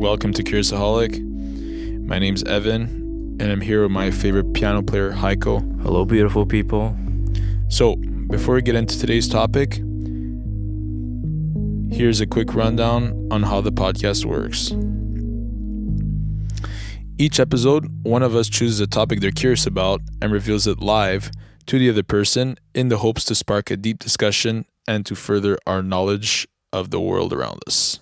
welcome to Curiousaholic. My name's Evan, and I'm here with my favorite piano player, Haiko. Hello, beautiful people. So, before we get into today's topic, here's a quick rundown on how the podcast works. Each episode, one of us chooses a topic they're curious about and reveals it live to the other person in the hopes to spark a deep discussion and to further our knowledge of the world around us.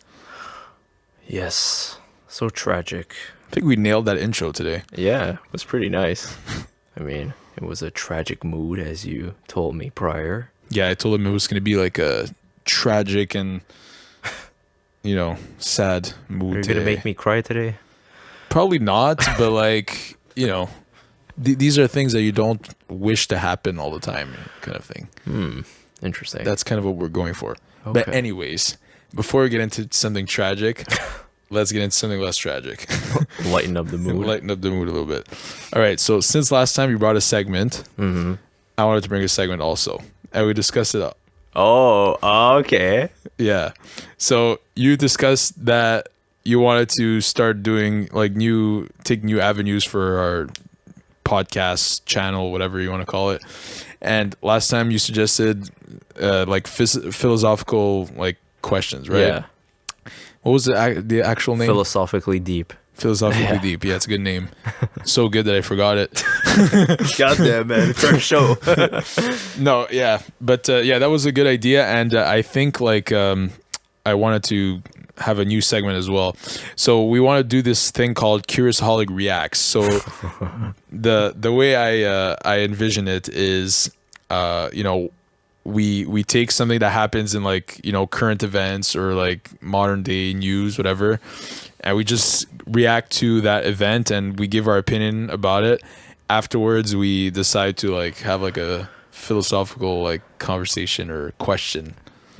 Yes, so tragic. I think we nailed that intro today. Yeah, it was pretty nice. I mean, it was a tragic mood, as you told me prior. Yeah, I told him it was going to be like a tragic and, sad mood. Are you today. going to make me cry today? Probably not, but these are things that you don't wish to happen all the time, kind of thing. Interesting. That's kind of what we're going for. Okay. But anyways, before we get into something tragic, let's get into something less tragic. Lighten up the mood. Lighten up the mood a little bit. All right, so since last time you brought a segment, I wanted to bring a segment also. And we discussed it. Oh, okay. Yeah. So you discussed that you wanted to start doing take new avenues for our podcast channel, whatever you want to call it. And last time you suggested philosophical questions, right? Yeah. What was the actual name? Philosophically deep. Philosophically deep. Yeah, it's a good name. So good that I forgot it. Goddamn, man. First show. No, yeah. But that was a good idea. And I think I wanted to have a new segment as well. So we want to do this thing called Curiousaholic Reacts. So the way I envision it is, we take something that happens in current events or modern day news, whatever, and we just react to that event and we give our opinion about it. Afterwards, we decide to have a philosophical conversation or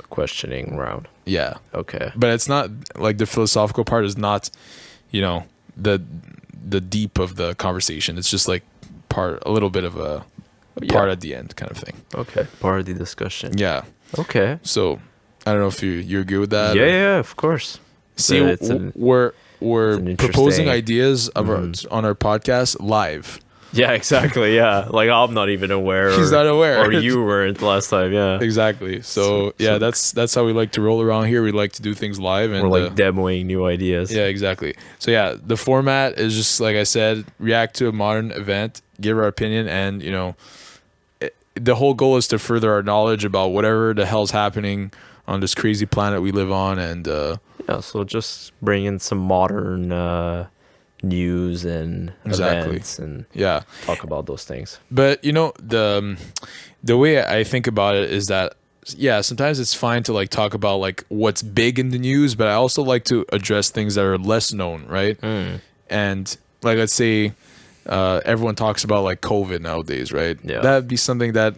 Questioning round. Yeah. Okay. But it's not the philosophical part is not, the deep of the conversation. It's just a little bit of a part at the end kind of thing. Okay. Part of the discussion. Yeah. Okay. So I don't know if you're good with that. Yeah, of course. See, we're proposing ideas of on our podcast live. Yeah, exactly. Yeah, I'm not even aware. He's not aware, or you weren't last time. Yeah, exactly. So that's how we like to roll around here. We like to do things live, and we're demoing new ideas. Yeah, exactly. So the format is just like I said, react to a modern event, give our opinion, and the whole goal is to further our knowledge about whatever the hell's happening on this crazy planet we live on, and so just bring in some modern news and events and talk about those things. But the way I think about it is that sometimes it's fine to talk about what's big in the news, but I also like to address things that are less known, right? And let's say everyone talks about COVID nowadays, right? Yeah, that'd be something that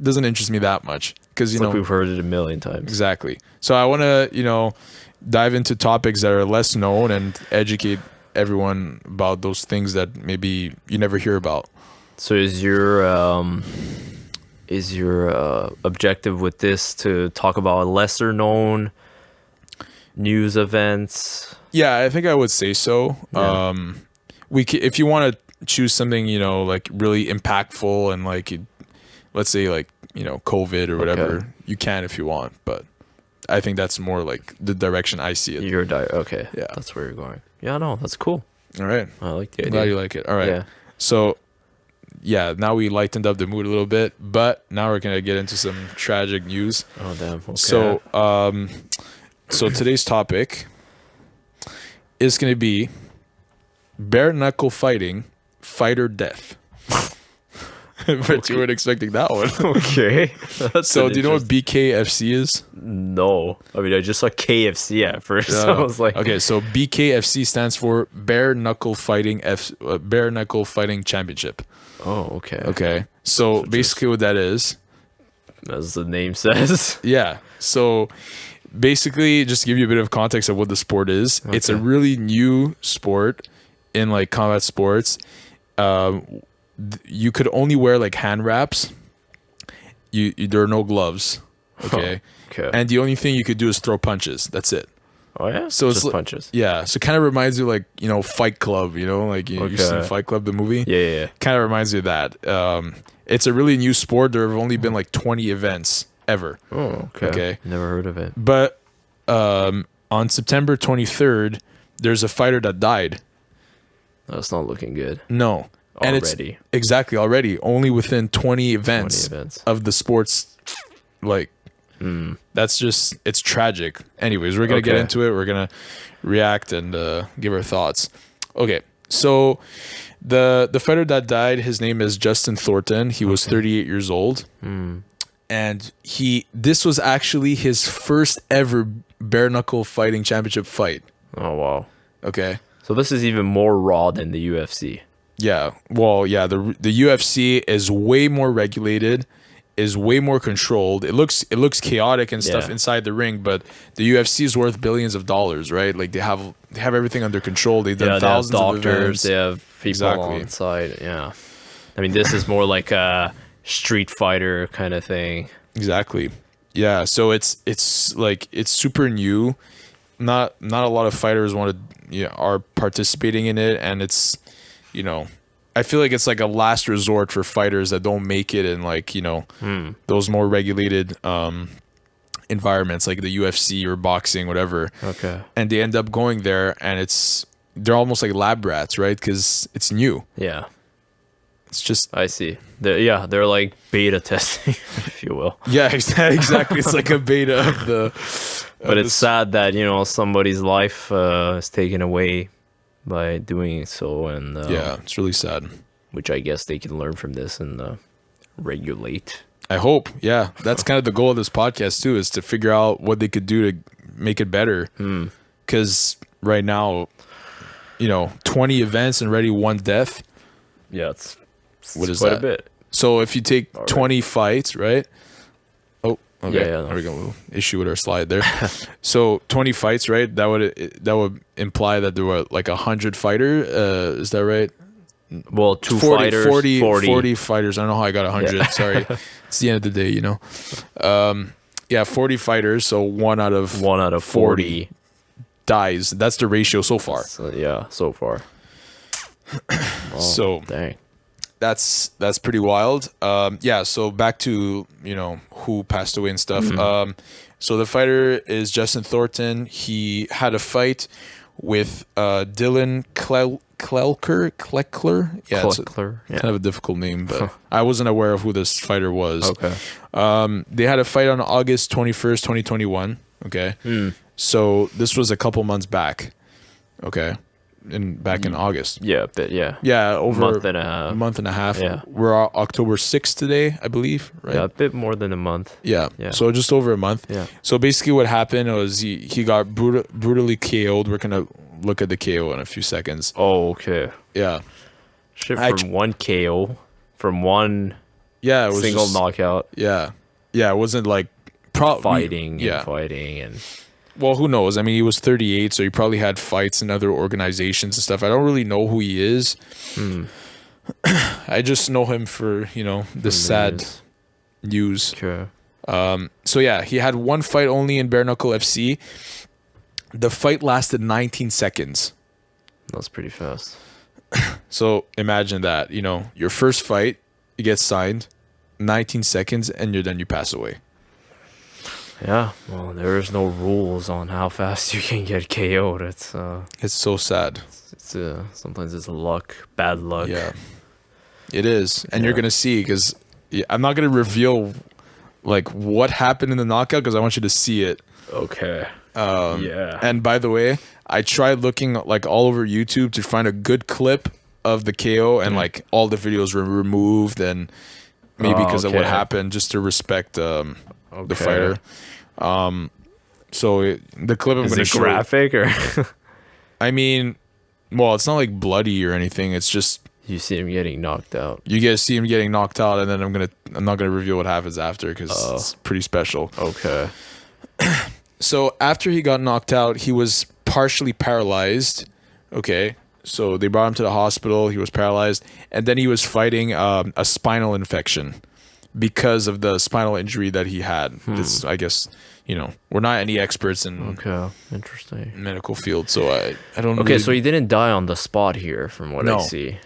doesn't interest me that much because we've heard it a million times. Exactly. So I want to dive into topics that are less known and educate everyone about those things that maybe you never hear about. So is your objective with this to talk about lesser known news events? Yeah, I think I would say so. Yeah. If you want to choose something really impactful and let's say COVID or whatever, you can if you want, but I think that's more the direction I see it. Okay. Yeah. That's where you're going. Yeah, no, that's cool. All right. I like the idea. Glad you like it. All right. Yeah. So, now we lightened up the mood a little bit, but now we're going to get into some tragic news. Oh, damn. Okay. So, so today's topic is going to be bare knuckle fighting, fight or death. But you weren't expecting that one. Okay. So do you know what BKFC is? No. I mean, I just saw KFC at first. So I was like, okay, so BKFC stands for Bare Knuckle Fighting Championship. Oh, okay. Okay. So basically what that is, as the name says. Yeah. So basically, just to give you a bit of context of what the sport is, it's a really new sport in combat sports. You could only wear hand wraps. There are no gloves. Okay. Okay. And the only thing you could do is throw punches. That's it. Oh yeah. So it's just punches. Yeah. So it kind of reminds you like, you know, Fight Club. You know, like you've seen Fight Club, the movie. Yeah. Kind of reminds you of that. It's a really new sport. There have only been like 20 events ever. Oh, okay. Never heard of it. But on September 23rd, there's a fighter that died. That's not looking good. No. And already. Already. Only within 20 events of the sports. Like, that's just, it's tragic. Anyways, we're going to get into it. We're going to react and give our thoughts. Okay. So the fighter that died, his name is Justin Thornton. He was 38 years old. And this was actually his first ever bare knuckle fighting championship fight. Oh, wow. Okay. So this is even more raw than the UFC. Yeah. Well, yeah, the UFC is way more regulated, is way more controlled. It looks chaotic and stuff inside the ring, but the UFC is worth billions of dollars, right? Like they have everything under control. They've done thousands they have doctors, of events. They have people on site. Yeah. I mean, this is more like a Street Fighter kind of thing. Exactly. Yeah, so it's super new. Not a lot of fighters are participating in it, and it's, you know, I feel like it's like a last resort for fighters that don't make it in like, you know, those more regulated environments like the UFC or boxing, whatever. Okay. And they end up going there, and they're almost like lab rats, right? Because it's new. Yeah. It's just, I see. They're like beta testing, if you will. Yeah, exactly. It's like a beta of the. But it's sad that, you know, somebody's life is taken away by doing so, and yeah, it's really sad. Which I guess they can learn from this and regulate. I hope. Yeah, that's kind of the goal of this podcast too, is to figure out what they could do to make it better. Because right now, you know, 20 events and already one death. Yeah, it's what is quite that? A bit. So if you take 20 fights, right? Oh, okay. Yeah, there we go. We'll issue with our slide there. So 20 fights, right? That would imply that there were like 100 fighters. Is that right? Well, 40 fighters. I don't know how I got 100. Yeah. Sorry. It's the end of the day, you know. 40 fighters. So one out of 40 dies. That's the ratio so far. So far. Oh, so dang. That's pretty wild. So back to, you know, who passed away and stuff. So the fighter is Justin Thornton. He had a fight with Dylan Kleckler. Yeah, it's kind of a difficult name, but I wasn't aware of who this fighter was. Okay. They had a fight on August 21st, 2021. Okay. So this was a couple months back. Okay. Back in August. Yeah, over a month and a half. Yeah. We're October 6th today, I believe, right? Yeah, a bit more than a month. Yeah. So just over a month. Yeah. So basically what happened was he got brutally KO'd. We're going to look at the KO in a few seconds. Oh, okay. Yeah. Shit, from one KO, from one it was single knockout. Yeah. Yeah, it wasn't like fighting and well, who knows? I mean, he was 38, so he probably had fights in other organizations and stuff. I don't really know who he is. I just know him for, you know, the sad news. Okay. So yeah, he had one fight only in Bare Knuckle FC. The fight lasted 19 seconds. That's pretty fast. So imagine that, you know, your first fight, you get signed, 19 seconds, and then you pass away. Yeah, well, there's no rules on how fast you can get KO'd. It's so sad. It's sometimes it's bad luck. Yeah, it is, and you're gonna see because I'm not gonna reveal like what happened in the knockout because I want you to see it. Okay. And by the way, I tried looking like all over YouTube to find a good clip of the KO, and like all the videos were removed, and maybe because of what happened, just to respect the fighter. So the clip I'm going to show. Graphic or? I mean, well, it's not like bloody or anything. It's just you see him getting knocked out. You guys see him getting knocked out, and then I'm not gonna reveal what happens after because it's pretty special. Okay. So after he got knocked out, he was partially paralyzed. Okay. So they brought him to the hospital. He was paralyzed, and then he was fighting a spinal infection. because of the spinal injury that he had. It's, I guess, we're not any experts in interesting medical field, so I don't. Okay, so he didn't die on the spot here, from what I see.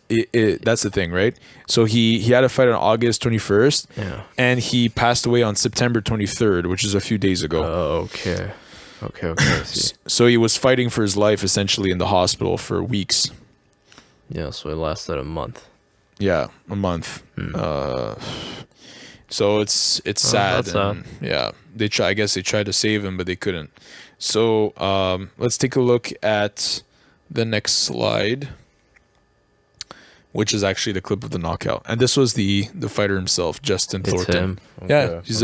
That's the thing, right? So he had a fight on August 21st, and he passed away on September 23rd, which is a few days ago. Okay. I see. So he was fighting for his life essentially in the hospital for weeks. Yeah, so it lasted a month. Yeah, a month. So it's sad. That's sad. Yeah, I guess they tried to save him, but they couldn't. So let's take a look at the next slide, which is actually the clip of the knockout. And this was the fighter himself, Justin Thornton. Him? Okay. Yeah, he's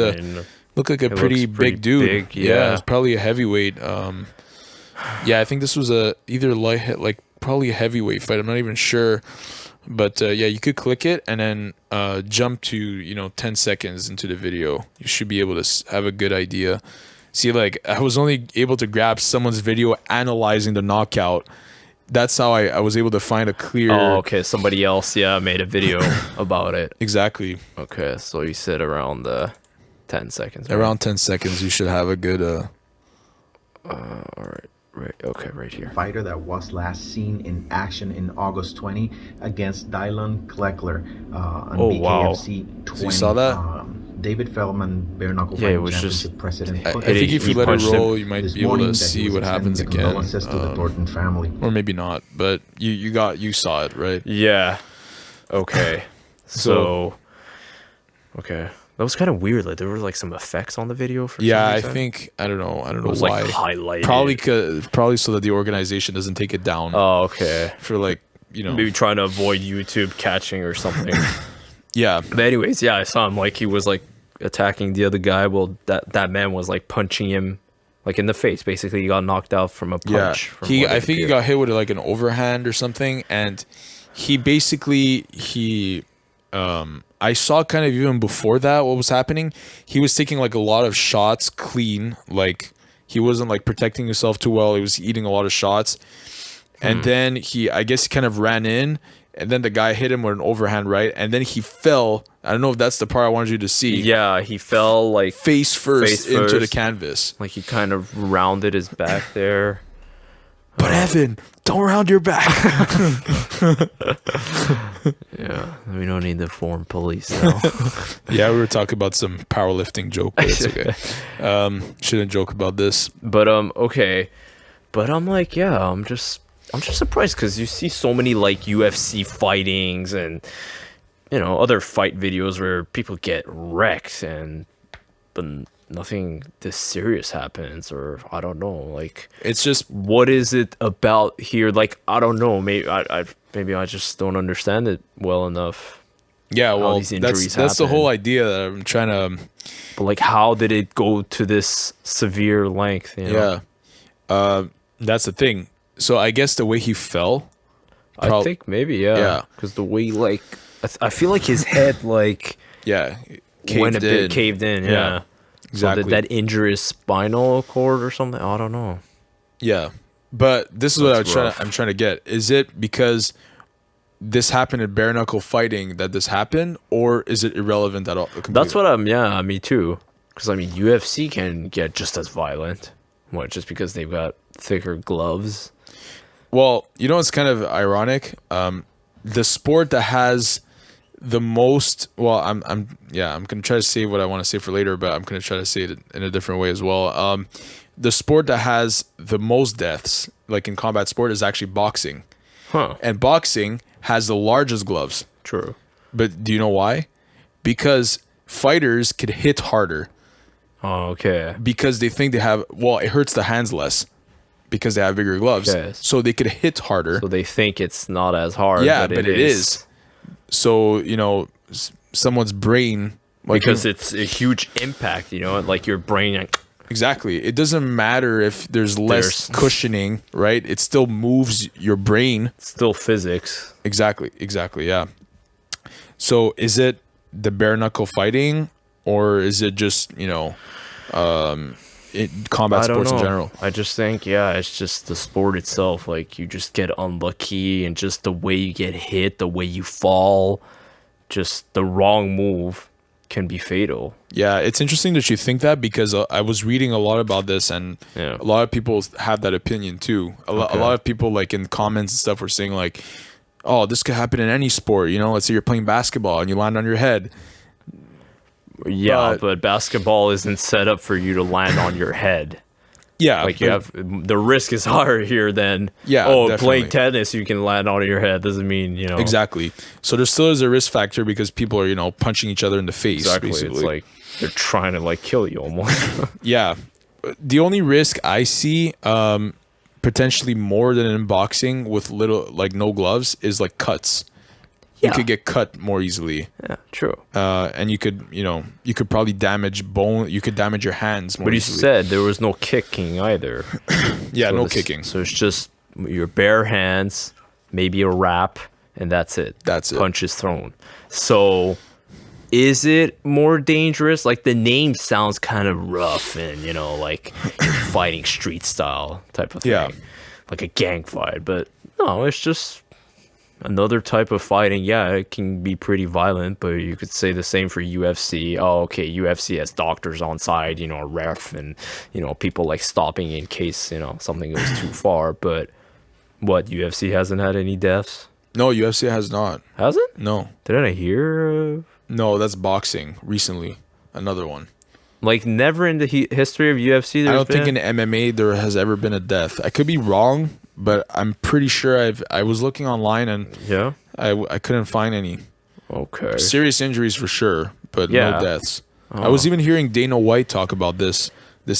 looked like a pretty big dude. Yeah, he's probably a heavyweight. Yeah, I think this was probably a heavyweight fight. I'm not even sure. But yeah, you could click it and then jump to 10 seconds into the video. You should be able to have a good idea. See, like, I was only able to grab someone's video analyzing the knockout. That's how I was able to find a clear... Oh, okay. Somebody else, made a video about it. Exactly. Okay, so you said around 10 seconds. Right? Around 10 seconds, you should have a good... All right. Right here. Fighter that was last seen in action in August 20 against Dylan Kleckler on BKFC 20. So you saw that? David Feldman, bare knuckle fighting championship president. I think if you let it roll, you might be able to see what happens again. To the Thornton family. Or maybe not, but you saw it, right? Yeah. Okay. So okay. That was kind of weird. Like there were like some effects on the video for some reason. I think I don't know why. Like highlighted. Probably so that the organization doesn't take it down. Oh, okay. For maybe trying to avoid YouTube catching or something. Yeah. But anyways, I saw him like he was like attacking the other guy. Well, that man was like punching him like in the face. Basically, he got knocked out from a punch. I think he got hit with like an overhand or something, and he basically I saw kind of even before that what was happening. He was taking like a lot of shots clean. Like he wasn't like protecting himself too well. He was eating a lot of shots. And then I guess he kind of ran in, and then the guy hit him with an overhand right, and then he fell. I don't know if that's the part I wanted you to see. Yeah, he fell like face first into the canvas. Like he kind of rounded his back there. But Evan, don't round your back. Yeah, we don't need the foreign police now. Yeah, we were talking about some powerlifting joke, but it's okay. Shouldn't joke about this. But okay. But I'm like, I'm just surprised because you see so many like UFC fightings and other fight videos where people get wrecked but nothing this serious happens, or I don't know, like it's just what is it about here? Like I don't know, maybe I just don't understand it well enough. Yeah, well, that's the whole idea that I'm trying to. But like, how did it go to this severe length? Yeah, that's the thing. So I guess the way he fell, I think maybe because the way like I feel like his head like caved in. Yeah. Exactly. So did that injure his spinal cord or something? I don't know. Yeah, but this is what I'm trying to get. Is it because this happened in bare knuckle fighting that this happened, or is it irrelevant at all? Completely? That's what me too. Because I mean, UFC can get just as violent. What? Just because they've got thicker gloves? Well, it's kind of ironic. The sport that has the most, I'm gonna try to say what I want to say for later, but I'm gonna try to say it in a different way as well. The sport that has the most deaths, like in combat sport, is actually boxing. And boxing has the largest gloves. True. But do you know why? Because fighters could hit harder. Oh, okay. Because they think they have, it hurts the hands less because they have bigger gloves. Okay. So they could hit harder. So they think it's not as hard. Yeah, but it is. So, someone's brain... because it's a huge impact, like your brain... Exactly. It doesn't matter if there's less cushioning, right? It still moves your brain. It's still physics. Exactly, yeah. So is it the bare knuckle fighting, or is it just, combat sports in general? I just think, it's just the sport itself. Like, you just get unlucky, and just the way you get hit, the way you fall, just the wrong move. can be fatal. Yeah, it's interesting that you think that, because I was reading a lot about this, and Yeah. a lot of people have that opinion too. A lot of people, like, in comments and stuff, were saying like, "Oh, this could happen in any sport." You know, let's say you're playing basketball and you land on your head. Yeah, but basketball isn't set up for you to land on your head. Yeah, Like, you have the risk is higher here than definitely. Playing tennis you can land on your head doesn't mean exactly. So there still is a risk factor because people are punching each other in the face. exactly. Basically. It's like they're trying to like kill you almost. Yeah, the only risk I see, potentially more than in boxing with no gloves, is like cuts. You could get cut more easily. Yeah, true. And you could probably damage bone. You could damage your hands more But you easily. said there was no kicking either. Yeah, So no this- kicking. So it's just your bare hands, maybe a wrap, and that's it. That's it. Punches thrown. So is it more dangerous? Like, the name sounds kind of rough and, like fighting street style type of thing. Yeah. Like a gang fight. But no, it's just another type of fighting. Yeah, it can be pretty violent, but you could say the same for UFC. Oh, okay, UFC has doctors on side, a ref, and people like stopping in case something goes too far. But what, UFC hasn't had any deaths? No, UFC has not. Has it? No, Didn't I hear? no, that's boxing. Recently, another one. Like, never in the history of UFC. I There's don't think been? in MMA there has ever been a death. I could be wrong, but I'm pretty sure I was looking online and Yeah. I couldn't find any Okay. serious injuries for sure, but Yeah. no deaths. I was even hearing Dana White talk about this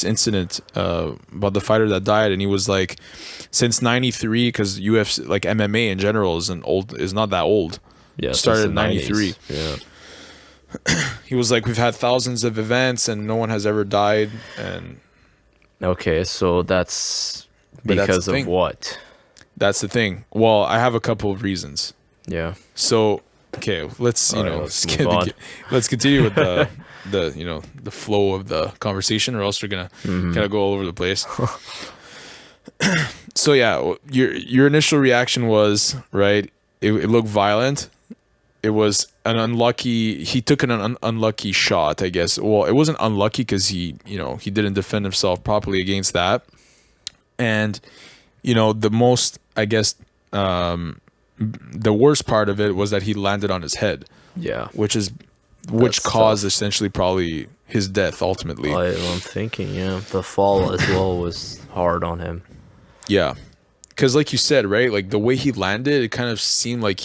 incident, about the fighter that died, and he was like, since '93, because UFC, like MMA in general, is not that old. Yeah. Started since in the 93. 90s. Yeah. He was like, we've had thousands of events and no one has ever died, and Okay, so that's But that's because the of thing. what? that's the thing. Well, I have a couple of reasons. Yeah. So, okay, let's All right, let's move on. let's continue with the flow of the conversation, or else we're gonna kind of go all over the place. So yeah, your initial reaction was right. It looked violent. It was an unlucky. He took an unlucky shot, I guess. Well, it wasn't unlucky because he didn't defend himself properly against that. And the most, I guess, the worst part of it was that he landed on his head, Yeah. which That's caused tough. essentially probably his death ultimately. I'm thinking, yeah, the fall as well was hard on him. Yeah, because like you said, right, like the way he landed, it kind of seemed like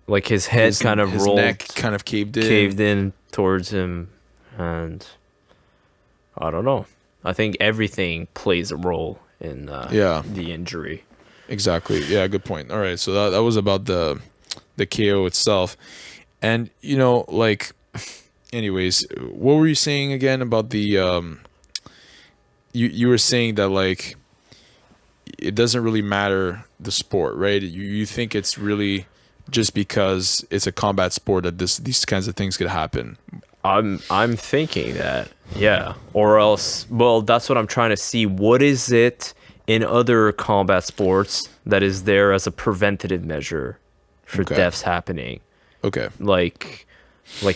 Like, his head his kind of his rolled, neck kind of caved in towards him, and I don't know. I think everything plays a role in the injury. Exactly. Yeah, good point. All right, so that was about the KO itself, and like, anyways, what were you saying again about the you were saying that, like, it doesn't really matter the sport, right? You think it's really just because it's a combat sport that these kinds of things could happen. I'm thinking that, yeah, or else. Well, that's what I'm trying to see. What is it in other combat sports that is there as a preventative measure for Okay. deaths happening? Okay. Like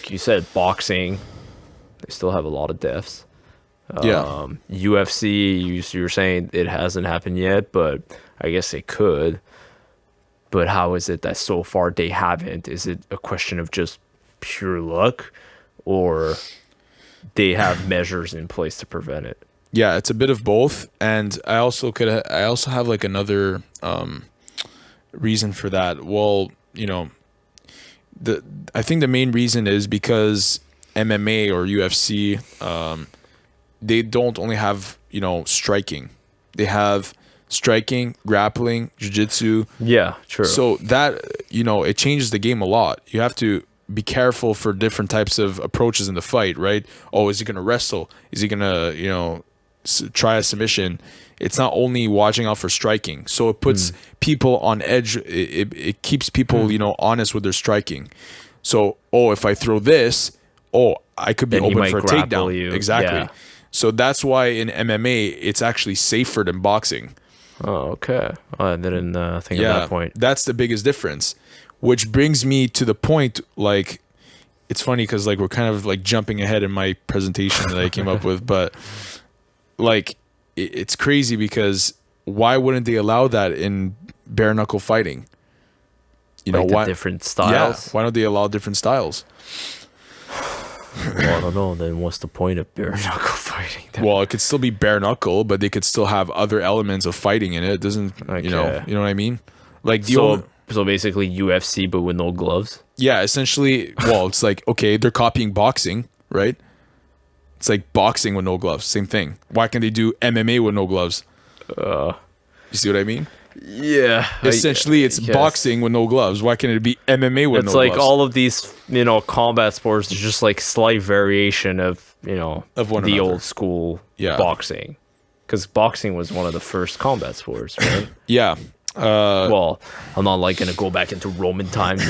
you said, boxing, they still have a lot of deaths. Yeah. UFC, you're saying it hasn't happened yet, but I guess it could. But how is it that so far they haven't? Is it a question of just pure luck, or they have measures in place to prevent it? Yeah, it's a bit of both, and I also have like another reason for that. Well, I think the main reason is because MMA or UFC, they don't only have striking; they have striking, grappling, jiu-jitsu. Yeah, true. So that it changes the game a lot. You have to be careful for different types of approaches in the fight, right? Oh, is he gonna wrestle? Is he gonna try a submission? It's not only watching out for striking. So it puts people on edge. It keeps people honest with their striking. So if I throw this, I could be Then he open might for a grapple takedown. you. Exactly. Yeah. So that's why in MMA it's actually safer than boxing. Oh, okay. I didn't think of that point. That's the biggest difference. Which brings me to the point, like, it's funny because like we're kind of like jumping ahead in my presentation that I came up with, but like it's crazy because why wouldn't they allow that in bare knuckle fighting? You like know, why different styles? Yeah, why don't they allow different styles? Well, I don't know. Then what's the point of bare knuckle fighting? Then? Well, it could still be bare knuckle, but they could still have other elements of fighting in it. It doesn't, you know what I mean? Like so basically UFC, but with no gloves. Yeah, essentially. Well, it's like, okay, they're copying boxing, right? It's like boxing with no gloves, same thing. Why can't they do MMA with no gloves? You see what I mean? Yeah. Essentially, it's boxing with no gloves. Why can't it be MMA with no gloves? It's like all of these, combat sports are just like slight variation of, of one the another. old school boxing. Because boxing was one of the first combat sports, right? Yeah. Well, I'm not like going to go back into Roman times,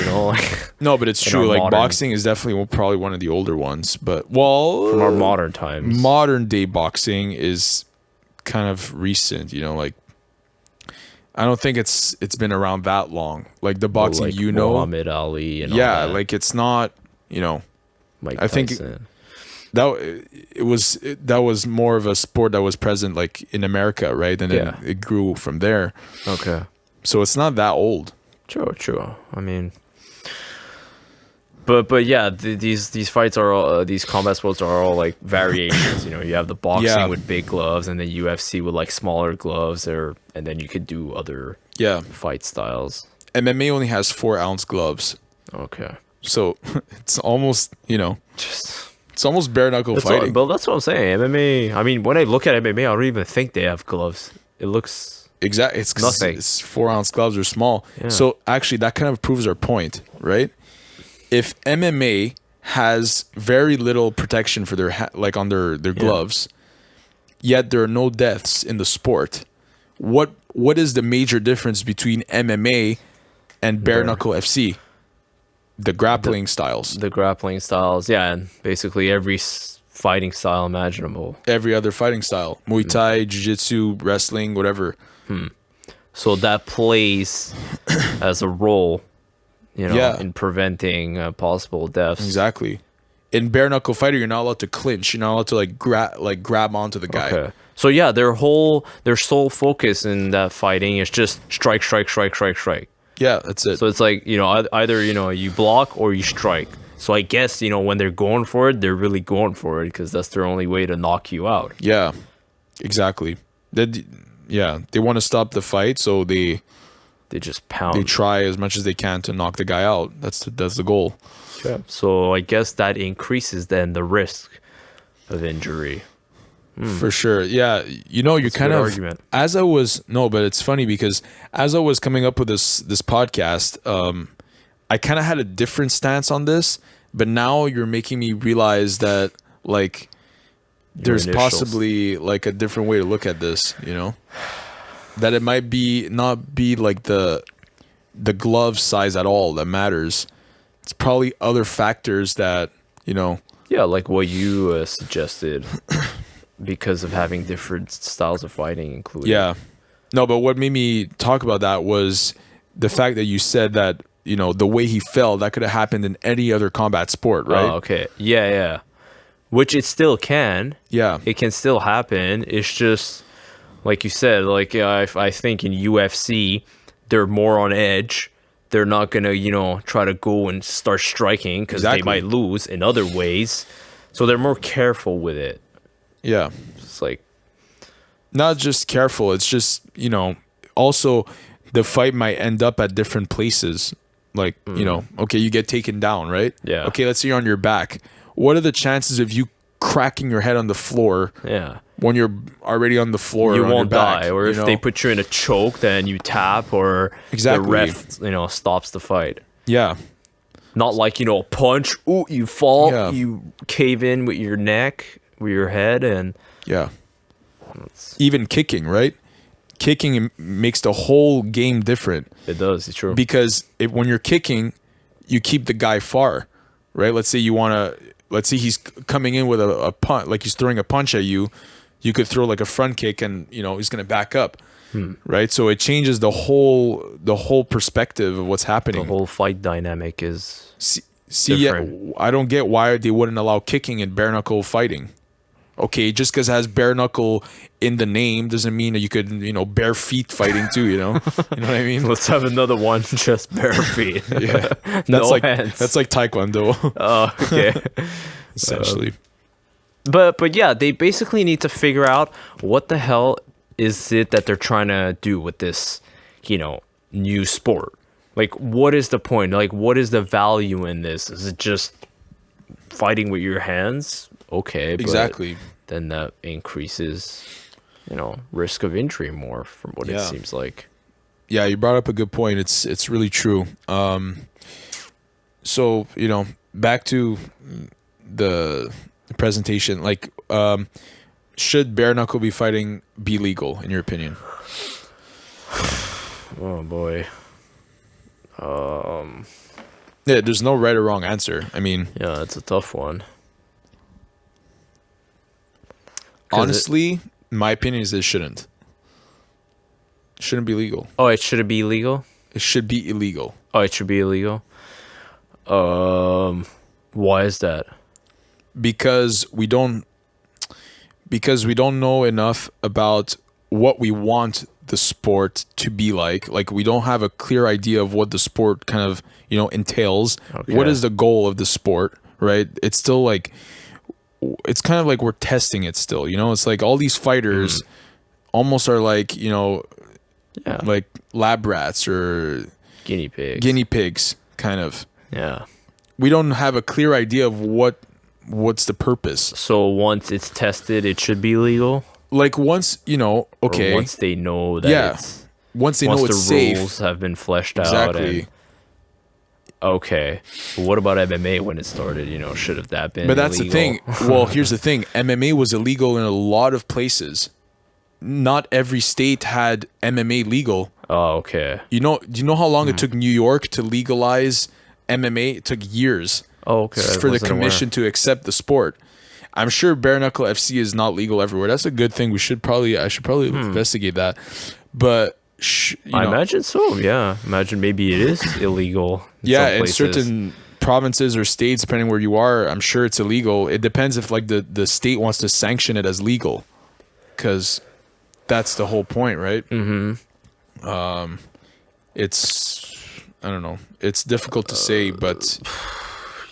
No, but it's true. Like boxing is definitely probably one of the older ones. But, from our modern times. Modern day boxing is kind of recent, like, I don't think it's been around that long. Like the boxing, like Muhammad Ali and all that. Like it's not, Mike I think that was more of a sport that was present like in America, right? And then it grew from there. Okay. So it's not that old. True. I mean, but yeah, these fights are all, these combat sports are all like variations. You have the boxing with big gloves, and the UFC with like smaller gloves, and then you could do other fight styles. MMA only has 4-ounce gloves. Okay. So it's almost it's almost bare knuckle fighting. But that's what I'm saying. MMA. I mean, when I look at MMA, I don't even think they have gloves. It looks exactly. It's nothing. It's 4-ounce gloves are small. Yeah. So actually, that kind of proves our point, right? If MMA has very little protection for their on their gloves, yet there are no deaths in the sport, what is the major difference between MMA and bare knuckle FC? The grappling styles. The grappling styles, and basically every fighting style imaginable. Every other fighting style, Muay Thai, Jiu-Jitsu, wrestling, whatever. So that plays as a role. In preventing possible deaths. Exactly. In bare knuckle fighter, you're not allowed to clinch. You're not allowed to grab onto the guy. Okay. So yeah, their sole focus in that fighting is just strike. Yeah, that's it. So it's like either you block or you strike. So I guess when they're going for it, they're really going for it because that's their only way to knock you out. Yeah, exactly. They want to stop the fight, so they just pound. They try as much as they can to knock the guy out. That's the goal. Yeah. So I guess that increases then the risk of injury. For sure. Yeah. You kind of argument. But it's funny because as I was coming up with this podcast, I kind of had a different stance on this, but now you're making me realize that like there's possibly like a different way to look at this, that it might not be like the glove size at all that matters. It's probably other factors that, Yeah, like what you suggested because of having different styles of fighting included. Yeah. No, but what made me talk about that was the fact that you said that, the way he fell, that could have happened in any other combat sport, right? Oh, okay. Yeah. Which it still can. Yeah. It can still happen. It's just... Like you said, I think in UFC, they're more on edge. They're not going to, try to go and start striking because they might lose in other ways. So they're more careful with it. Yeah. It's like... Not just careful. It's just, also the fight might end up at different places. Like, okay, you get taken down, right? Yeah. Okay, let's say you're on your back. What are the chances of you cracking your head on the floor? Yeah. When you're already on the floor, you on won't your back, die. Or if they put you in a choke, then you tap, or the ref, stops the fight. Yeah. Not like a punch. Ooh, you fall. You cave in with your neck, with your head, and even kicking, right? Kicking makes the whole game different. It does. It's true. Because when you're kicking, you keep the guy far, right? Let's say he's coming in with a punch, like he's throwing a punch at you. You could throw like a front kick and, he's going to back up, right? So it changes the whole perspective of what's happening. The whole fight dynamic is... See, different. I don't get why they wouldn't allow kicking in bare knuckle fighting. Okay, just because it has bare knuckle in the name doesn't mean that you could, bare feet fighting too. You know what I mean? Let's have another one, just bare feet. Yeah, that's No like hands. that's like taekwondo, Oh, okay. essentially. But yeah, they basically need to figure out what the hell is it that they're trying to do with this, new sport. Like, what is the point? Like, what is the value in this? Is it just fighting with your hands? Okay, but Exactly. then that increases, risk of injury more from what it Yeah. seems like. Yeah, you brought up a good point. It's really true. So back to the presentation. Like, should bare knuckle be fighting be legal in your opinion? Oh boy. Yeah, there's no right or wrong answer. I mean, Yeah, it's a tough one. honestly, my opinion is it shouldn't. Shouldn't be legal. Oh, it should be illegal? It should be illegal. Oh, it should be illegal. Why is that? Because we don't know enough about what we want the sport to be like. Like, we don't have a clear idea of what the sport kind of entails. Okay. What is the goal of the sport, right? It's still like, it's kind of like we're testing it still. It's like all these fighters almost are like Yeah. like lab rats or Guinea pigs. guinea pigs, kind of. Yeah. We don't have a clear idea of what's the purpose. So once it's tested, it should be legal. Like, once okay, Or once they know that Yeah. it's once they once know the it's safe. rules have been fleshed out. Exactly. And, okay. But what about MMA when it started? Should have that been? But that's illegal? the thing. Well, here's the thing. MMA was illegal in a lot of places. Not every state had MMA legal. Oh, okay. Do you know how long it took New York to legalize MMA? It took years Oh, okay. I for the wasn't aware. commission to accept the sport. I'm sure bare knuckle FC is not legal everywhere. That's a good thing. I should probably investigate that. But I imagine so. Yeah. Imagine maybe it is illegal. yeah, some in places. certain provinces or states, depending where you are, I'm sure it's illegal. It depends if like the state wants to sanction it as legal, because that's the whole point, right? Mm-hmm. It's, I don't know. It's difficult to say, but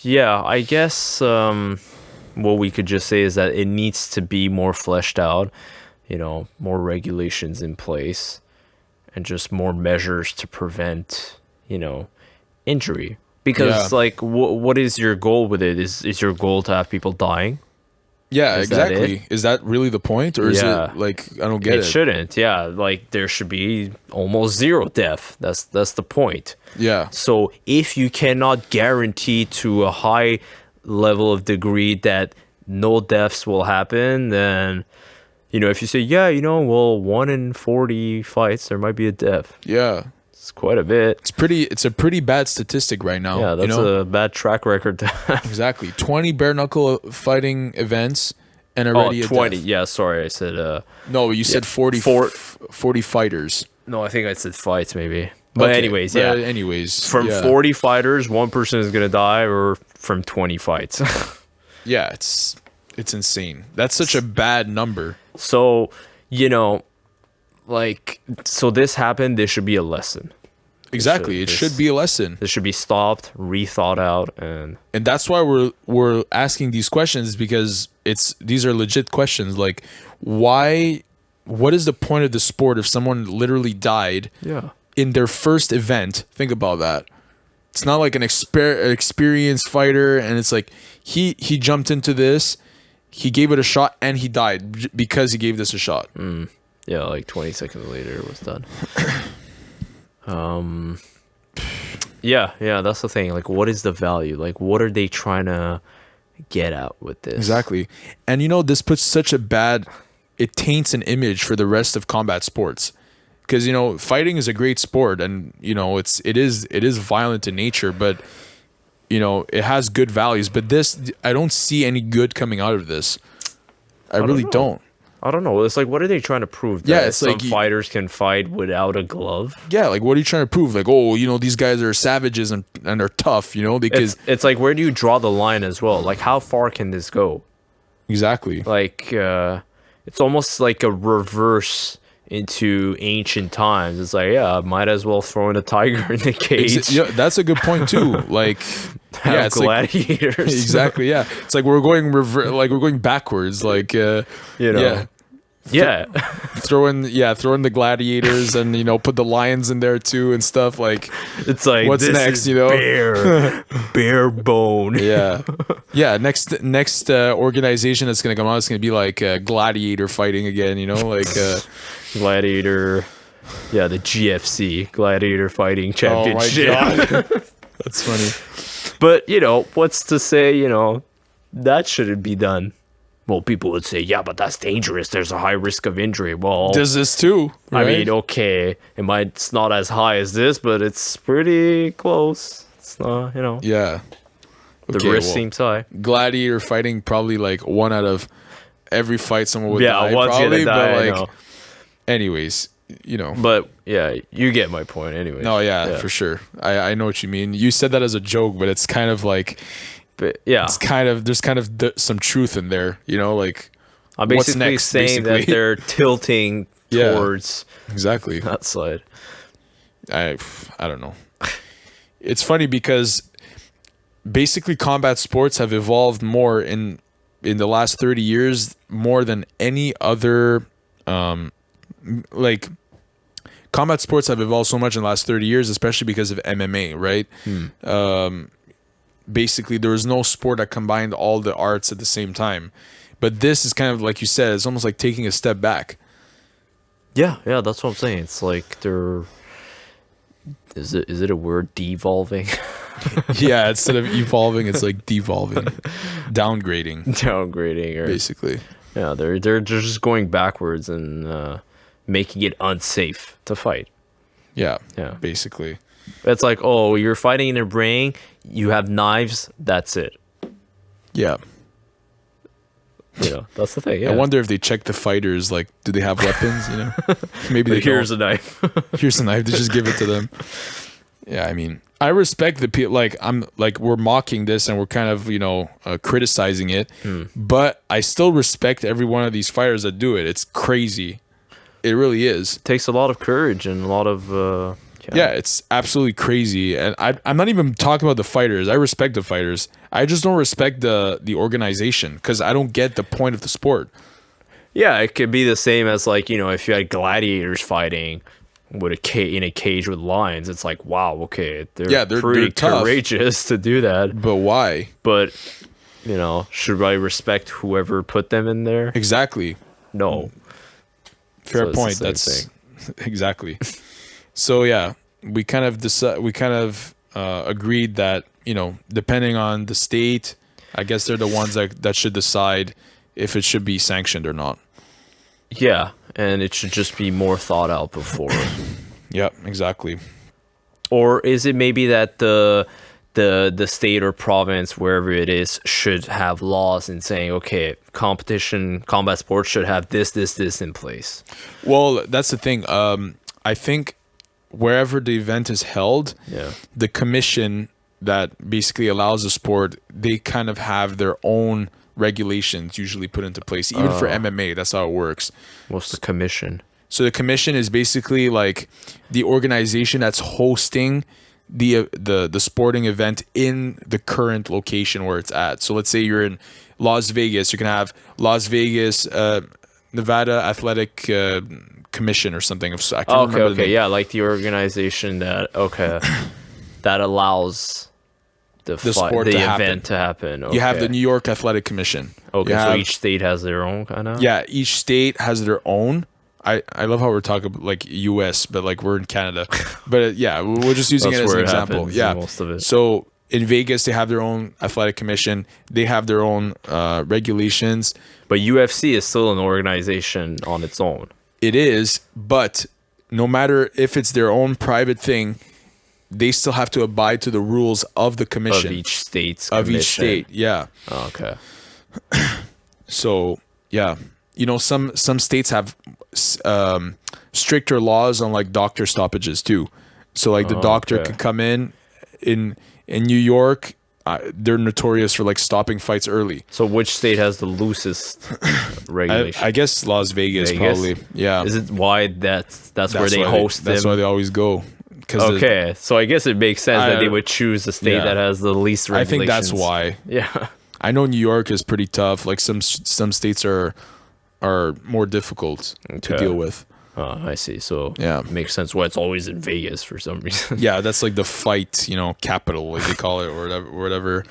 Yeah, I guess what we could just say is that it needs to be more fleshed out, more regulations in place, and just more measures to prevent, injury. Because, Yeah. like, what is your goal with it? Is your goal to have people dying? yeah, Is that exactly. Is that really the point, or is Yeah. it like, I don't get It it? shouldn't. Yeah, like there should be almost zero death. That's the point. Yeah, So if you cannot guarantee to a high level of degree that no deaths will happen, then if you say, yeah, well, 1 in 40 fights there might be a death. yeah. It's quite a bit. It's a pretty bad statistic right now. Yeah, that's a bad track record to have. Exactly. 20 bare knuckle fighting events and already a 20. death. Yeah, sorry, I said No, you said 40 40 fighters. no, I think I said fights maybe. But Okay, anyways, but yeah. anyways, From yeah. 40 fighters, one person is going to die, or from 20 fights. Yeah, it's insane. That's such a bad number. So, so this happened, there should be a lesson. Exactly. It should be a lesson. This should be stopped, rethought out, and And that's why we're asking these questions, because these are legit questions. Like, what is the point of the sport if someone literally died yeah. in their first event? Think about that. It's not like an experienced fighter, and it's like he jumped into this, he gave it a shot, and he died because he gave this a shot. Yeah, like 20 seconds later it was done. Yeah, that's the thing. Like, what is the value? Like, what are they trying to get at with this? Exactly. And this puts such a bad, it taints an image for the rest of combat sports. Because fighting is a great sport, and it is violent in nature, but it has good values. But this, I don't see any good coming out of this. I really don't. I don't know. It's like, what are they trying to prove? That Yeah, it's some like fighters can fight without a glove. Yeah, like what are you trying to prove? Like, oh, these guys are savages and are tough, because It's like, where do you draw the line as well? Like, how far can this go? exactly. Like, it's almost like a reverse into ancient times. It's like, yeah, might as well throw in a tiger in the cage. Yeah, that's a good point too. Like, Have it's gladiators. like, exactly. Yeah, it's like we're going like we're going backwards. Like, Yeah. throw in the gladiators and put the lions in there too and stuff. Like, It's like, what's this next? is bare bone. Yeah. Next organization that's gonna come out is gonna be like gladiator fighting again. Like Gladiator. Yeah, the GFC, Gladiator Fighting Championship. Oh my god, that's funny. But, what's to say, that shouldn't be done? Well, people would say, yeah, but that's dangerous. There's a high risk of injury. Well, There's this too. I Right? mean, okay, it's not as high as this, but it's pretty close. It's not, Yeah. the Okay, risk well, seems high. gladiator fighting, probably like one out of every fight someone would die. Yeah, one's probably, gonna die, but I like, know. anyways, But, yeah, you get my point anyway. No, yeah, for sure. I know what you mean. You said that as a joke, but it's kind of like But, yeah, there's kind of some truth in there. Like, I'm what's basically next, saying that basically? they're tilting Yeah. towards exactly. that side. I don't know. It's funny because basically combat sports have evolved more in the last 30 years more than any other like combat sports have evolved so much in the last 30 years, especially because of MMA, right? Basically there was no sport that combined all the arts at the same time. But this is kind of like you said, it's almost like taking a step back. Yeah, that's what I'm saying. It's like they're... Is it a word? Devolving? Yeah, instead of evolving, it's like devolving, downgrading, Downgrading, or basically. yeah, they're just going backwards and making it unsafe to fight. Yeah, Yeah. basically. It's like, oh, you're fighting in a ring, you have knives, that's it. Yeah. That's the thing. Yeah. I wonder if they check the fighters, like, do they have weapons? Maybe they Here's don't. a knife. Here's a knife. They just give it to them. Yeah, I mean, I respect the people. Like, I'm like, we're mocking this and we're kind of, criticizing it. But I still respect every one of these fighters that do it. It's crazy. It really is. Takes a lot of courage and a lot of Yeah, it's absolutely crazy. And I'm not even talking about the fighters. I respect the fighters. I just don't respect the organization because I don't get the point of the sport. Yeah, it could be the same as like, if you had gladiators fighting with in a cage with lions. It's like, wow, okay, they're pretty tough. courageous to do that. But why? But should I respect whoever put them in there? Exactly. No. Fair So it's the point. same That's thing. exactly. So yeah, we kind of agreed that depending on the state, I guess they're the ones that should decide if it should be sanctioned or not. Yeah, and it should just be more thought out before. Yep, exactly. Or is it maybe that the state or province, wherever it is, should have laws and saying, okay, combat sports should have this in place? Well, that's the thing. I think wherever the event is held, the commission that basically allows the sport, they kind of have their own regulations usually put into place. Even for MMA, that's how it works. What's the commission? So the commission is basically like the organization that's hosting the sporting event in the current location where it's at. So let's say you're in Las Vegas, you can have Las Vegas, Nevada Athletic Commission or something. I can't remember the name. Yeah, like the organization that that allows the sport to happen. event to happen. You have the Okay. New York Athletic Commission. Okay, You so have- each state has their own kind of. Yeah, each state has their own. I love how we're talking about like US, but like we're in Canada. But yeah, we're just using That's it as an where it example. happens, Yeah, most of it. So in Vegas, they have their own athletic commission. They have their own regulations. But UFC is still an organization on its own. It is, but no matter if it's their own private thing, they still have to abide to the rules of the commission Of each state's of each commission. state. Yeah. Oh, okay. So yeah, some states have stricter laws on like doctor stoppages too. So like the doctor okay. can come in New York. They're notorious for like stopping fights early. So which state has the loosest regulation? I guess Las Vegas, probably. Yeah. Is it why that's where they host them? That's why they always go. Okay, so I guess it makes sense that they would choose the state that has the least regulations. I think that's why. Yeah. I know New York is pretty tough. Like some states are more difficult to deal with. I see. So Yeah. it makes sense why it's always in Vegas for some reason. Yeah, that's like the fight, capital, like they call it, or whatever.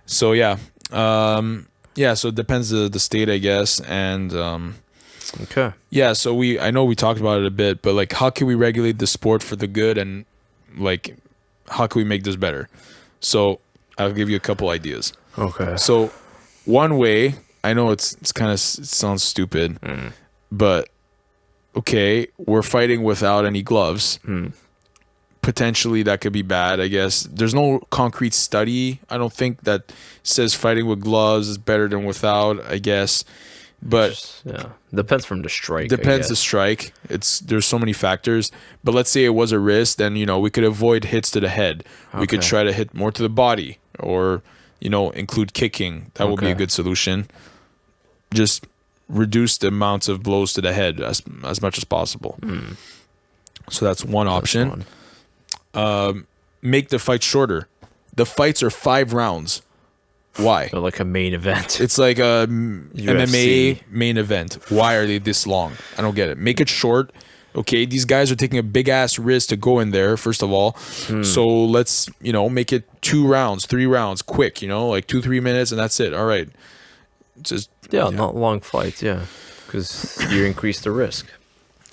So yeah, so it depends the state, I guess, and Okay. yeah. So I know we talked about it a bit, but like, how can we regulate the sport for the good, and like, how can we make this better? So I'll give you a couple ideas. Okay. So one way, I know it sounds stupid, but okay, we're fighting without any gloves. Potentially that could be bad, I guess. There's no concrete study, I don't think, that says fighting with gloves is better than without, I guess. But depends from the strike. Depends the strike. There's so many factors. But let's say it was a wrist, then we could avoid hits to the head. We could try to hit more to the body, or include kicking. That would be a good solution. Just reduce the amounts of blows to the head as much as possible. So that's one option. Make the fight shorter. The fights are 5 rounds. Why? So like a main event. It's like a MMA main event. Why are they this long? I don't get it. Make it short. Okay, these guys are taking a big ass risk to go in there, first of all. So let's, make it 2 rounds, 3 rounds, quick, like 2-3 minutes, and that's it. All right. Just not long fights, because you increase the risk.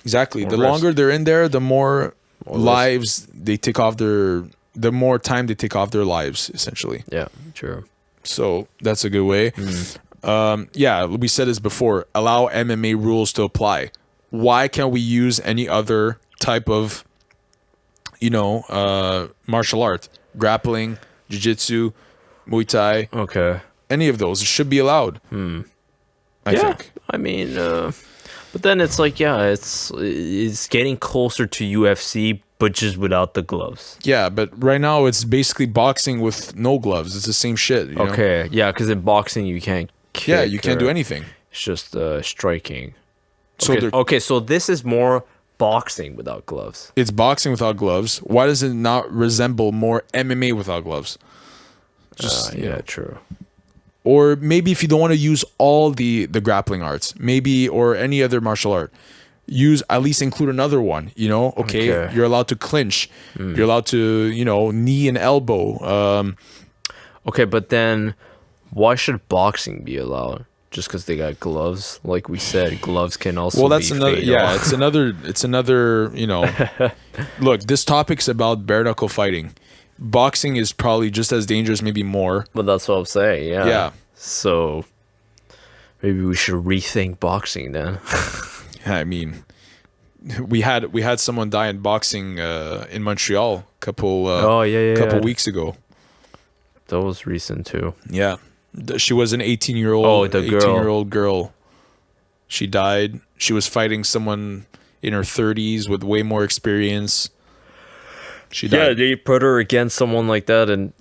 Exactly. The longer they're in there, the more lives they take off the more time they take off their lives, essentially. Yeah, sure. So that's a good way. We said this before. Allow MMA rules to apply. Why can't we use any other type of, martial art? Grappling, jiu-jitsu, Muay Thai. Okay. Any of those. It should be allowed. I think. I mean, but then it's like, it's getting closer to UFC, but just without the gloves. Yeah, but right now it's basically boxing with no gloves. It's the same shit. Okay, yeah, because in boxing you can't kick. Yeah, you can't do anything. It's just striking. So so this is more boxing without gloves. It's boxing without gloves. Why does it not resemble more MMA without gloves? True. Or maybe if you don't want to use all the grappling arts, or any other martial art, at least include another one, Okay. You're allowed to clinch. You're allowed to, knee and elbow. Okay, but then why should boxing be allowed? Just because they got gloves? Like we said, gloves can also that's be another, fatal. it's another, look, this topic's about bare knuckle fighting. Boxing is probably just as dangerous, maybe more. But that's what I'm saying, yeah. Yeah. So maybe we should rethink boxing then. I mean, we had someone die in boxing in Montreal a couple weeks ago. That was recent too. Yeah, she was an 18-year-old girl. She died. She was fighting someone in her 30s with way more experience. She died. Yeah, they put her against someone like that, and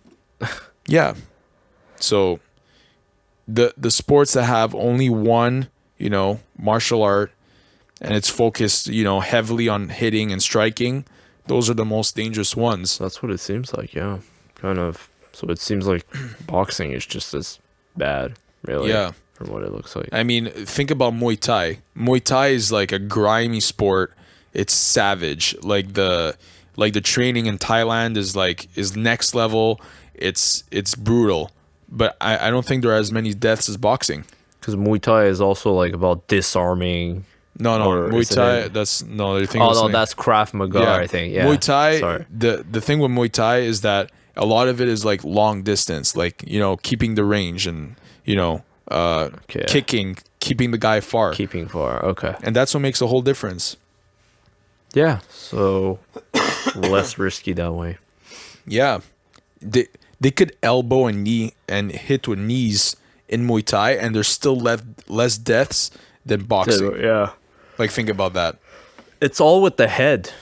yeah. So the sports that have only one, martial art, and it's focused, heavily on hitting and striking, those are the most dangerous ones. That's what it seems like, yeah. Kind of. So it seems like boxing is just as bad, really. Yeah. From what it looks like. I mean, think about Muay Thai. Muay Thai is like a grimy sport. It's savage. Like the training in Thailand is next level. It's brutal. But I don't think there are as many deaths as boxing. Because Muay Thai is also like about disarming. No, Muay Thai. That's Krav Maga. I think. Yeah. Muay Thai. Sorry. The thing with Muay Thai is that a lot of it is like long distance, like keeping the range and kicking, keeping the guy far. Keeping far. Okay. And that's what makes a whole difference. Yeah. So less risky that way. Yeah. They could elbow and knee and hit with knees in Muay Thai, and there's still less deaths than boxing. Yeah. Like, think about that. It's all with the head.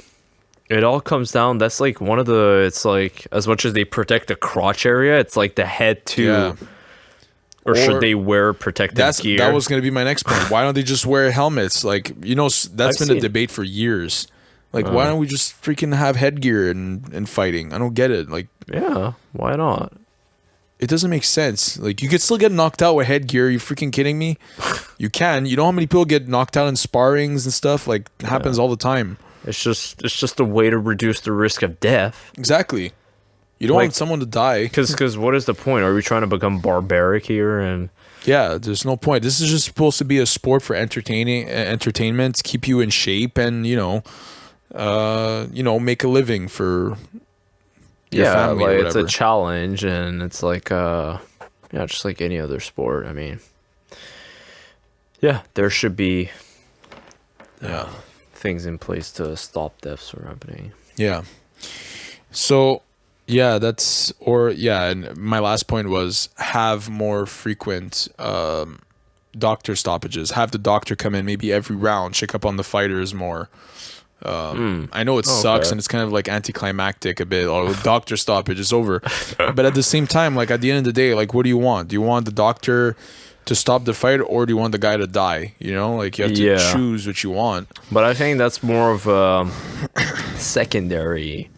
It all comes down. That's like one of the. It's like as much as they protect the crotch area, it's like the head too. Yeah. Or should they wear protective gear? That was going to be my next point. Why don't they just wear helmets? Like, you know, that's been a debate for years. Like, why don't we just freaking have headgear in fighting? I don't get it. Like, yeah, why not? It doesn't make sense. Like, you could still get knocked out with headgear. Are you freaking kidding me? You can. You know how many people get knocked out in sparrings and stuff? Like, it happens all the time. It's just a way to reduce the risk of death. Exactly. You don't want someone to die. Because what is the point? Are we trying to become barbaric here? And yeah, there's no point. This is just supposed to be a sport for entertainment, keep you in shape, and make a living for your family. Like or whatever. it's a challenge, and it's like just like any other sport. I mean, yeah, there should be things in place to stop deaths from happening. Yeah. So. Yeah, and my last point was have more frequent doctor stoppages. Have the doctor come in maybe every round, check up on the fighters more. I know it sucks and it's kind of like anticlimactic a bit. Oh, doctor stoppage is over. But at the same time, like at the end of the day, like what do you want? Do you want the doctor to stop the fight or do you want the guy to die? You know, like you have to choose what you want. But I think that's more of a secondary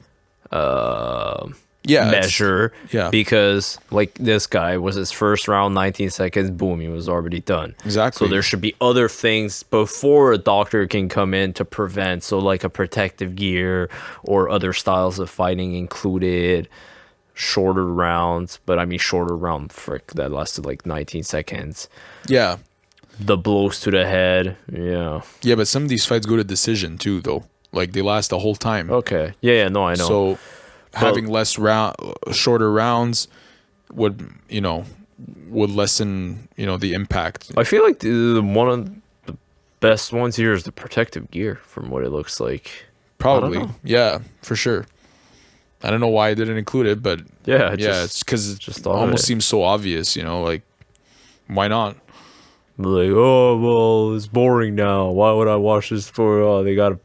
measure because like this guy was his first round 19 seconds, boom, he was already done. Exactly. So there should be other things before a doctor can come in to prevent, so like a protective gear or other styles of fighting included, shorter rounds, but I mean shorter round that lasted like 19 seconds. Yeah, the blows to the head. Yeah, but some of these fights go to decision too though. Like they last the whole time. Okay. Yeah, no, I know. So having shorter rounds would lessen, the impact. I feel like one of the best ones here is the protective gear from what it looks like. Probably. Yeah, for sure. I don't know why I didn't include it, but it's because it just almost seems so obvious, like why not? Like, oh, well, it's boring now. Why would I watch this for? Oh, they got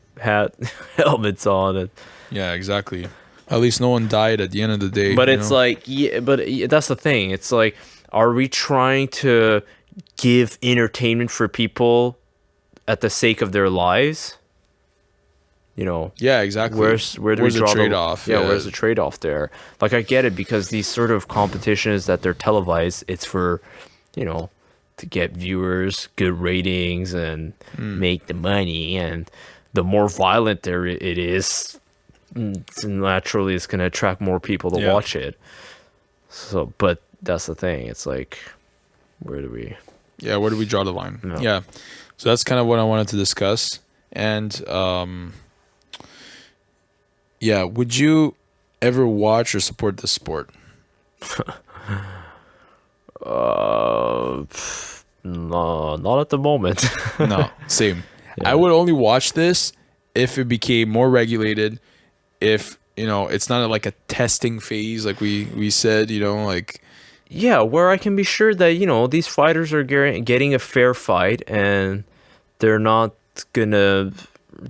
helmets on it. Yeah, exactly. At least no one died at the end of the day. But it's like, but that's the thing. It's like, are we trying to give entertainment for people at the sake of their lives? Yeah, exactly. Where's the trade-off? Where's the trade-off there? Like, I get it because these sort of competitions that they're televised, it's for, to get viewers, good ratings, and make the money. And the more violent it is, naturally it's going to attract more people to watch it. So, but that's the thing. It's like, where do we draw the line? No. Yeah. So that's kind of what I wanted to discuss. And, would you ever watch or support this sport? No, not at the moment. No, same. Yeah. I would only watch this if it became more regulated, if, it's not like a testing phase, like we said, like... Yeah, where I can be sure that, these fighters are getting a fair fight and they're not gonna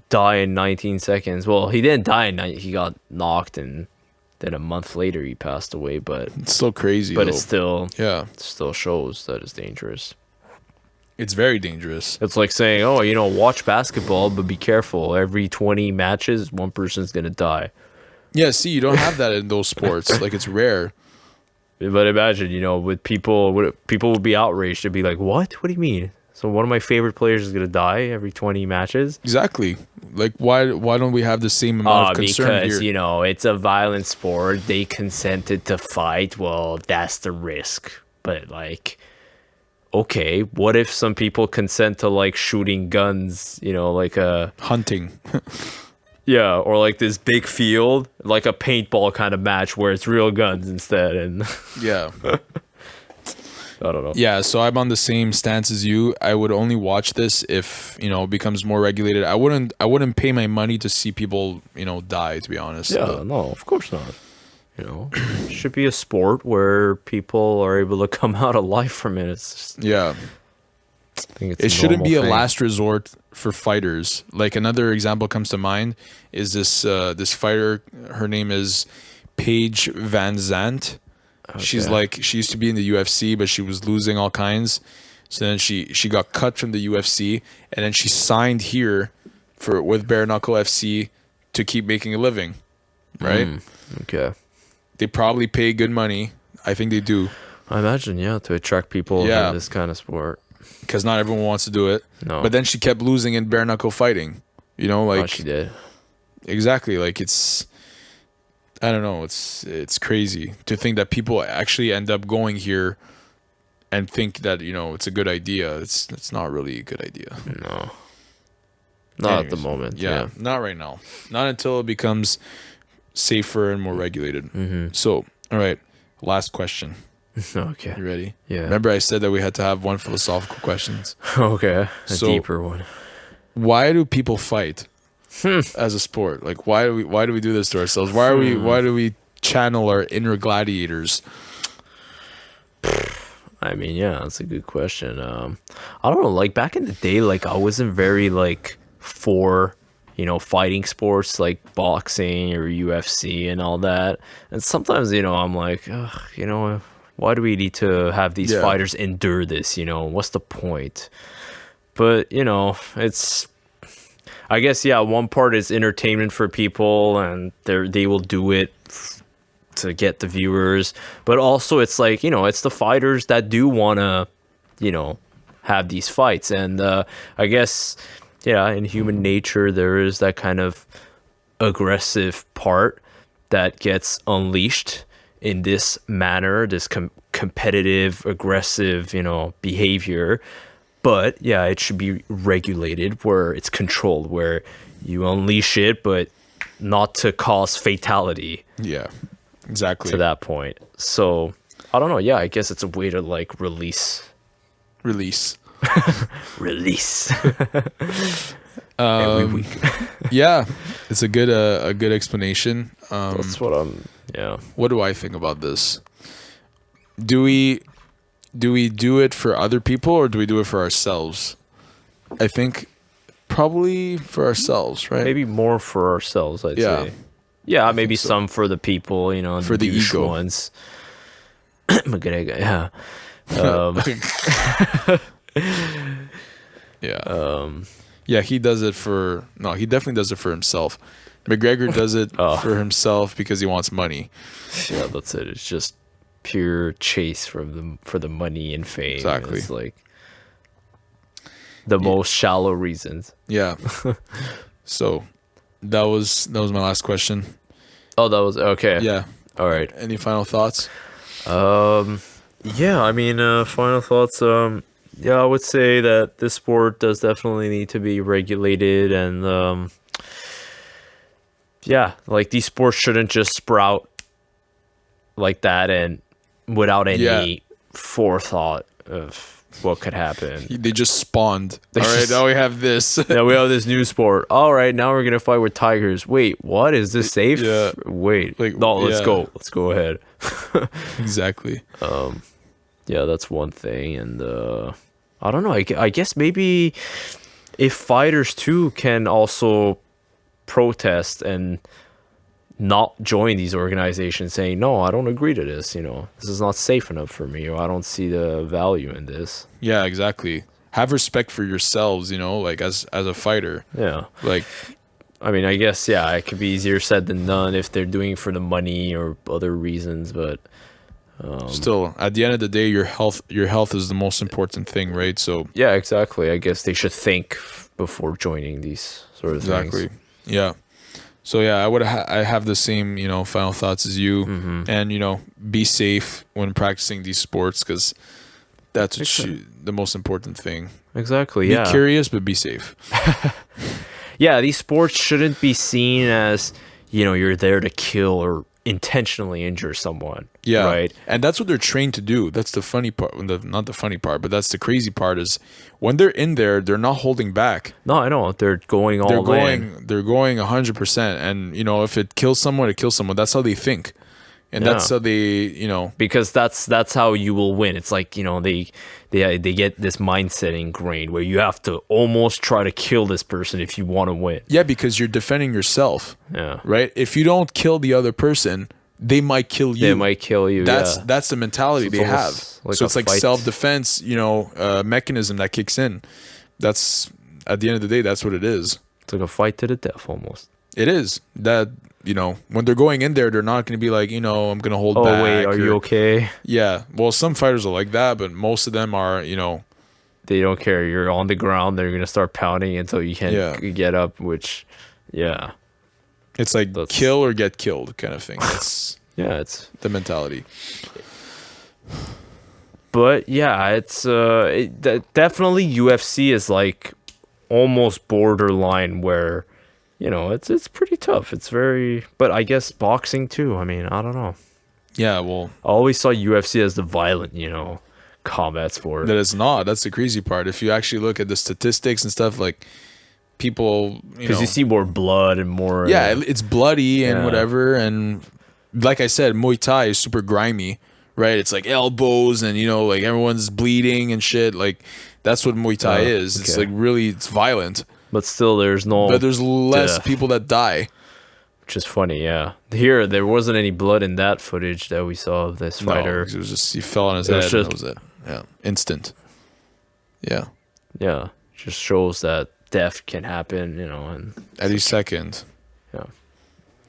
die in 19 seconds. Well, he didn't die he got knocked and then a month later he passed away, but... It's still crazy, But though. It still shows that it's dangerous. It's very dangerous. It's like saying, watch basketball, but be careful. Every 20 matches, one person's going to die. Yeah, see, you don't have that in those sports. Like, it's rare. But imagine, with people would be outraged. They'd be like, what? What do you mean? So one of my favorite players is going to die every 20 matches? Exactly. Like, why don't we have the same amount of concern because, here? It's a violent sport. They consented to fight. Well, that's the risk. But, like... Okay, what if some people consent to like shooting guns, like a hunting? Yeah, or like this big field, like a paintball kind of match where it's real guns instead. And yeah, I don't know. Yeah, so I'm on the same stance as you. I would only watch this if it becomes more regulated. I wouldn't pay my money to see people die. To be honest. Yeah, no, of course not. It should be a sport where people are able to come out alive from it. It's just... Yeah. think it's It shouldn't normal be a thing. last resort for fighters. Like another example comes to mind is this fighter. Her name is Paige Van Zandt. She's Okay. like, she used to be in the UFC, but she was losing all kinds. So then she got cut from the UFC, and then she signed here with Bare Knuckle FC to keep making a living. Right? Okay. They probably pay good money. I think they do, I imagine, yeah, to attract people Yeah. to this kind of sport. because not everyone wants to do it. No. But then she kept losing in bare knuckle fighting. You know, Oh, like she did. exactly, like it's, I don't know, it's crazy to think that people actually end up going here and think that, you know, it's a good idea. It's not really a good idea. No. Not at the Anyways, moment. Yeah, Yeah. not right now. Not until it becomes safer and more regulated. So, all right, last question. Okay. You ready? Yeah. Remember I said that we had to have one philosophical questions. Okay. A So- deeper one. Why do people fight as a sport? Like why do we do this to ourselves? Why do we channel our inner gladiators? I mean, yeah, that's a good question. I don't know. Like back in the day, like I wasn't very like for, you know, fighting sports like boxing or UFC and all that. And sometimes, you know, I'm like, ugh, you know, why do we need to have these Yeah. fighters endure this? You know, what's the point? But you know, it's. I guess yeah. One part is entertainment for people, and they will do it to get the viewers, but also it's like, you know, it's the fighters that do want to, you know, have these fights. And I guess, yeah, in human nature, there is that kind of aggressive part that gets unleashed in this manner, this competitive, aggressive, you know, behavior. But yeah, it should be regulated where it's controlled, where you unleash it, but not to cause fatality. Yeah. Exactly. To that point. So I don't know. Yeah, I guess it's a way to like release. Release. Every week. Yeah. It's a good explanation. That's what I'm. Yeah. What do I think about this? Do we do it for other people or do we do it for ourselves? I think probably for ourselves, right? Maybe more for ourselves. I'd Yeah. say. Yeah, maybe so. some for the people. You know, For the douche ego. ones. Yeah. Yeah. Yeah, he does it for he definitely does it for himself. McGregor does it for himself because he wants money. Yeah, that's it. It's just pure chase for the money and fame. Exactly. It's like the most shallow reasons. Yeah. So that was my last question. Oh, that was okay. Yeah. All right. Any final thoughts? Yeah, I mean, final thoughts. Yeah, I would say that this sport does definitely need to be regulated, and yeah, like these sports shouldn't just sprout like that and without any forethought of what could happen. They just spawned. They All right, just- now we have this. Now we have this new sport. All right, now we're gonna fight with tigers. Wait, what? Is this safe? Yeah. Wait. Like, No, let's yeah. go. Let's go ahead. Exactly. Yeah, that's one thing, and I don't know. I guess maybe if fighters too can also protest and not join these organizations, saying no, I don't agree to this. You know, this is not safe enough for me, or I don't see the value in this. Yeah, exactly. Have respect for yourselves, you know, like as a fighter. Yeah. Like I mean, I guess, yeah, it could be easier said than done if they're doing it for the money or other reasons, but still at the end of the day your health is the most important thing, right? So yeah, exactly. I guess they should think before joining these sort of exactly. things. Yeah. So yeah, I have the same, you know, final thoughts as you, and you know, be safe when practicing these sports because that's the most important thing. Exactly, Be yeah. curious, but be safe. Yeah, these sports shouldn't be seen as, you know, you're there to kill or intentionally injure someone. Yeah, Right? And that's what they're trained to do. That's the funny part. Not the funny part, but that's the crazy part is when they're in there, they're not holding back. No, I know. They're going all in. They're going 100%. And you know, if it kills someone, it kills someone. That's how they think. and that's how they, you know, because that's how you will win. It's like, you know, they get this mindset ingrained where you have to almost try to kill this person if you want to win. Yeah, because you're defending yourself. Yeah. Right? If you don't kill the other person, they might kill you. They might kill you. That's the mentality they have. Like so it's like fight. self-defense, you know, mechanism that kicks in. That's, at the end of the day, that's what it is. It's like a fight to the death almost. It is. That, you know, when they're going in there, they're not going to be like, you know, I'm going to hold back. Oh, wait, are you okay? Yeah. Well, some fighters are like that, but most of them are, you know. They don't care. You're on the ground. They're going to start pounding until you can't get up, which, yeah. It's like kill or get killed kind of thing. It's it's the mentality. But, yeah, it's definitely UFC is like almost borderline where, you know, it's pretty tough. It's very, but I guess boxing too. I mean, I don't know. Yeah, well, I always saw UFC as the violent, you know, combat sport. That it's not. That's the crazy part. If you actually look at the statistics and stuff, like people, because you see more blood and more. Yeah, it's bloody and whatever. And like I said, Muay Thai is super grimy, right? It's like elbows and, you know, like everyone's bleeding and shit. Like that's what Muay Thai is. It's like really, it's violent. But still, there's less people that die. Which is funny, yeah. Here, there wasn't any blood in that footage that we saw of this fighter. It was just, he fell on his head and that was it. Yeah, instant. Yeah. Yeah, just shows that death can happen, you know. And any second. Yeah.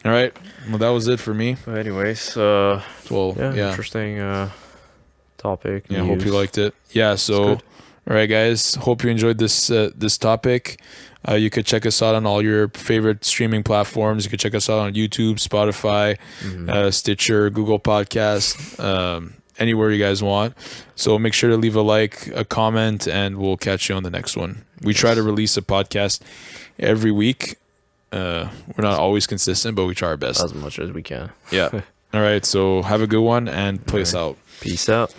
All right. Well, that was it for me. But anyways, interesting topic. Yeah, I hope you liked it. Yeah, so, all right, guys. Hope you enjoyed this topic. You could check us out on all your favorite streaming platforms. You could check us out on YouTube, Spotify, Stitcher, Google Podcast, anywhere you guys want. So make sure to leave a like, a comment, and we'll catch you on the next one. We try to release a podcast every week. We're not always consistent, but we try our best. As much as we can. Yeah. All right, so have a good one and play us out. Peace out.